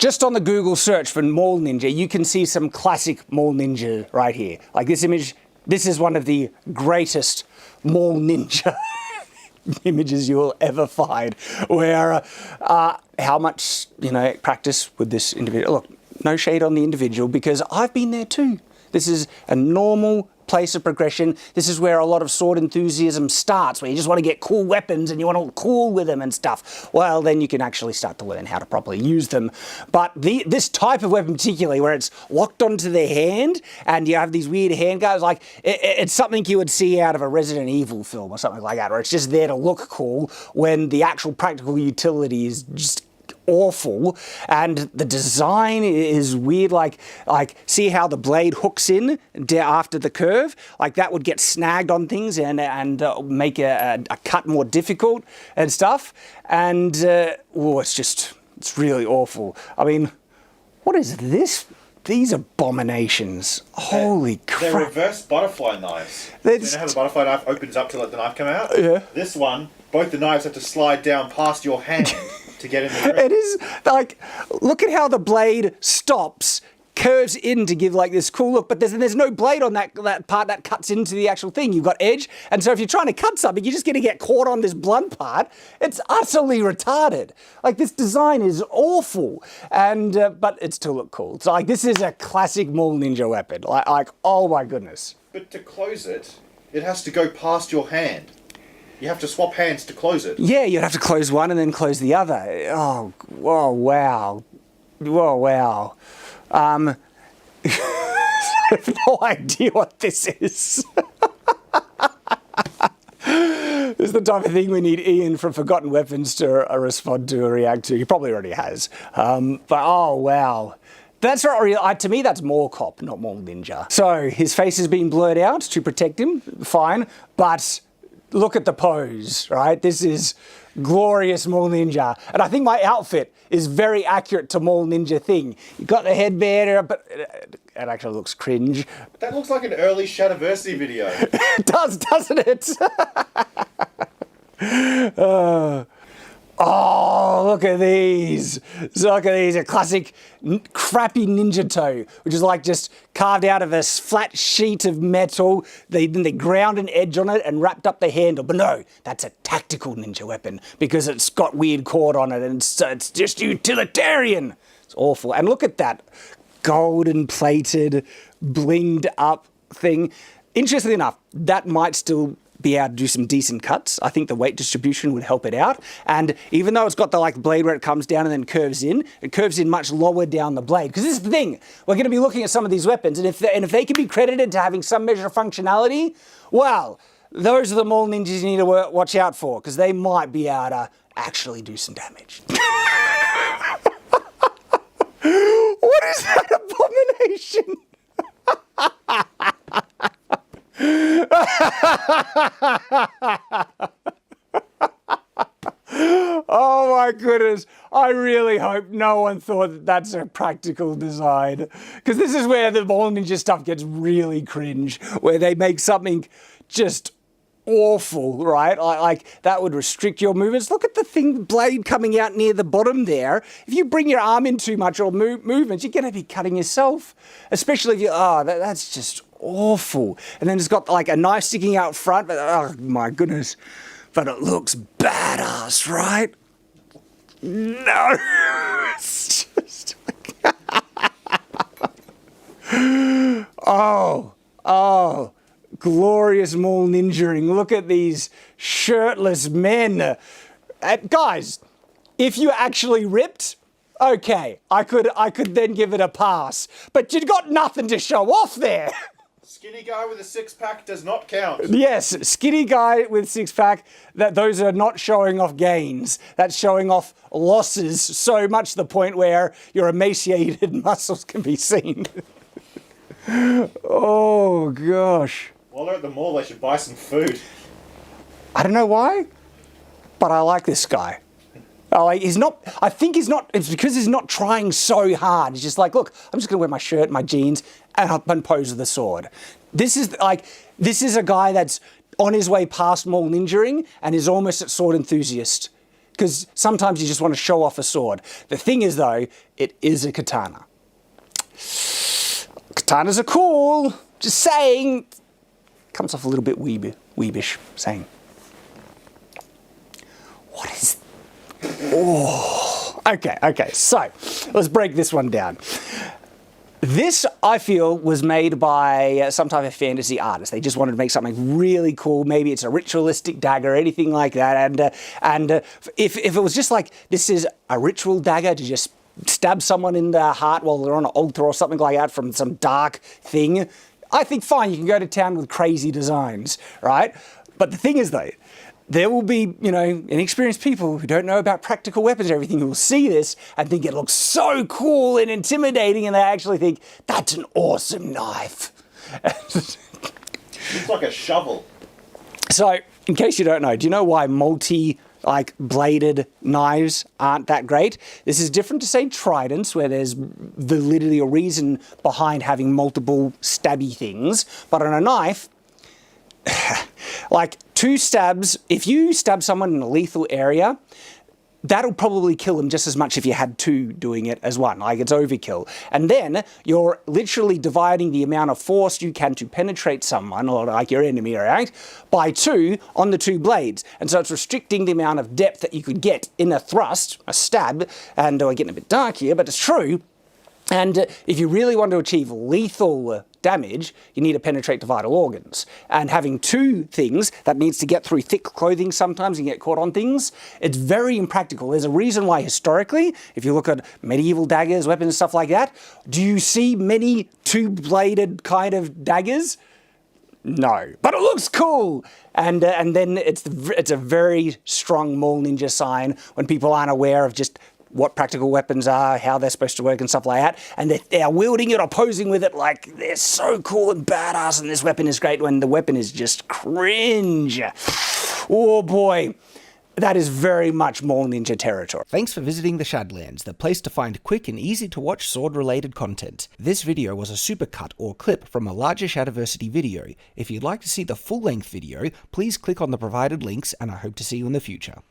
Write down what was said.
just on the Google search for Mall Ninja, you can see some classic Mall Ninja right here. Like this image, this is one of the greatest Mall Ninja images you will ever find, where how much, practice with this individual. Look, no shade on the individual, because I've been there too. This is a normal place of progression. This is where a lot of sword enthusiasm starts, where you just want to get cool weapons and you want to look cool with them and stuff. Well, then you can actually start to learn how to properly use them. But this type of weapon particularly, where it's locked onto the hand and you have these weird hand guards, like it's something you would see out of a Resident Evil film or something like that, where it's just there to look cool when the actual practical utility is just awful. And the design is weird, like see how the blade hooks in after the curve, like that would get snagged on things and make a cut more difficult and stuff. And it's really awful. I mean, what is this? These abominations. Holy crap. They're reverse butterfly knives. You know how the butterfly knife opens up to let the knife come out? Yeah. This one, both the knives have to slide down past your hand to get in the grip. It is like, look at how the blade stops, curves in to give like this cool look, but there's no blade on that part that cuts into the actual thing. You've got edge, and so if you're trying to cut something, you're just going to get caught on this blunt part. It's utterly retarded. Like, this design is awful, and but it still looks cool. So like, this is a classic Mall Ninja weapon. Like, oh my goodness. But to close it, it has to go past your hand. You have to swap hands to close it. Yeah, you'd have to close one and then close the other. Oh, whoa, wow. Whoa, wow. I have no idea what this is. This is the type of thing we need Ian from Forgotten Weapons to respond to or react to. He probably already has. But oh, wow. That's not real. To me, that's Mall Cop, not Mall Ninja. So his face has been blurred out to protect him. Fine. But look at the pose, right? This is glorious Mall Ninja. And I think my outfit is very accurate to Mall Ninja thing. You've got the headband, but it actually looks cringe. That looks like an early Shadiversity video. It does, doesn't it? Oh, look at these. Look at these. A classic crappy ninja toe, which is like just carved out of a flat sheet of metal. Then they ground an edge on it and wrapped up the handle. But no, that's a tactical ninja weapon because it's got weird cord on it and it's just utilitarian. It's awful. And look at that golden plated, blinged up thing. Interestingly enough, that might still be able to do some decent cuts. I think the weight distribution would help it out. And even though it's got the blade where it comes down and then curves in, it curves in much lower down the blade. Because this is the thing, we're going to be looking at some of these weapons, and if they can be credited to having some measure of functionality, well, those are the Mall Ninjas you need to watch out for, because they might be able to actually do some damage. What is that abomination? Oh my goodness. I really hope no one thought that that's a practical design. Because this is where the Mall Ninja stuff gets really cringe, where they make something just awful, right? Like that would restrict your movements. Look at the blade coming out near the bottom there. If you bring your arm in too much or movements, you're going to be cutting yourself. Especially if you, that's just awful. And then it's got like a knife sticking out front, but oh my goodness. But it looks badass, right? No. It's just oh. Glorious Mall Ninjaing. Look at these shirtless men. Guys, if you actually ripped, okay, I could then give it a pass. But you got nothing to show off there. Skinny guy with a six-pack does not count. Yes, skinny guy with six-pack, those are not showing off gains. That's showing off losses, so much to the point where your emaciated muscles can be seen. Oh, gosh. While they're at the mall, they should buy some food. I don't know why, but I like this guy. It's because he's not trying so hard. He's just like, look, I'm just going to wear my shirt, my jeans, and pose with the sword. This is a guy that's on his way past Mall Ninjaing and is almost at sword enthusiast because sometimes you just want to show off a sword. The thing is, though, it is a katana. Katanas are cool. Just saying. Comes off a little bit weebish, saying. What is... Oh. Okay, so let's break this one down. This, I feel, was made by some type of fantasy artist. They just wanted to make something really cool. Maybe it's a ritualistic dagger or anything like that. And if it was just like, this is a ritual dagger to just stab someone in the heart while they're on an altar or something like that from some dark thing, I think fine, you can go to town with crazy designs, right? But the thing is, though, there will be, inexperienced people who don't know about practical weapons and everything who will see this and think it looks so cool and intimidating, and they actually think, that's an awesome knife. Looks like a shovel. So, in case you don't know, do you know why bladed knives aren't that great? This is different to, say, tridents, where there's validity or reason behind having multiple stabby things. But on a knife, like 2 stabs, if you stab someone in a lethal area, that'll probably kill them just as much if you had 2 doing it as 1. Like, it's overkill. And then you're literally dividing the amount of force you can to penetrate someone, or like your enemy, right, by 2 on the 2 blades. And so it's restricting the amount of depth that you could get in a thrust, a stab, and we're getting a bit dark here, but it's true. And if you really want to achieve lethal damage, you need to penetrate the vital organs. And having 2 things that needs to get through thick clothing sometimes and get caught on things, it's very impractical. There's a reason why historically, if you look at medieval daggers, weapons, and stuff like that, do you see many 2-bladed kind of daggers? No, but it looks cool. And then it's a very strong mall ninja sign when people aren't aware of just what practical weapons are, how they're supposed to work and stuff like that, and they're wielding it or posing with it like they're so cool and badass and this weapon is great when the weapon is just cringe. Oh boy, that is very much mall ninja territory. Thanks for visiting the Shadlands, the place to find quick and easy to watch sword-related content. This video was a supercut or clip from a larger Shadiversity video. If you'd like to see the full-length video, please click on the provided links, and I hope to see you in the future.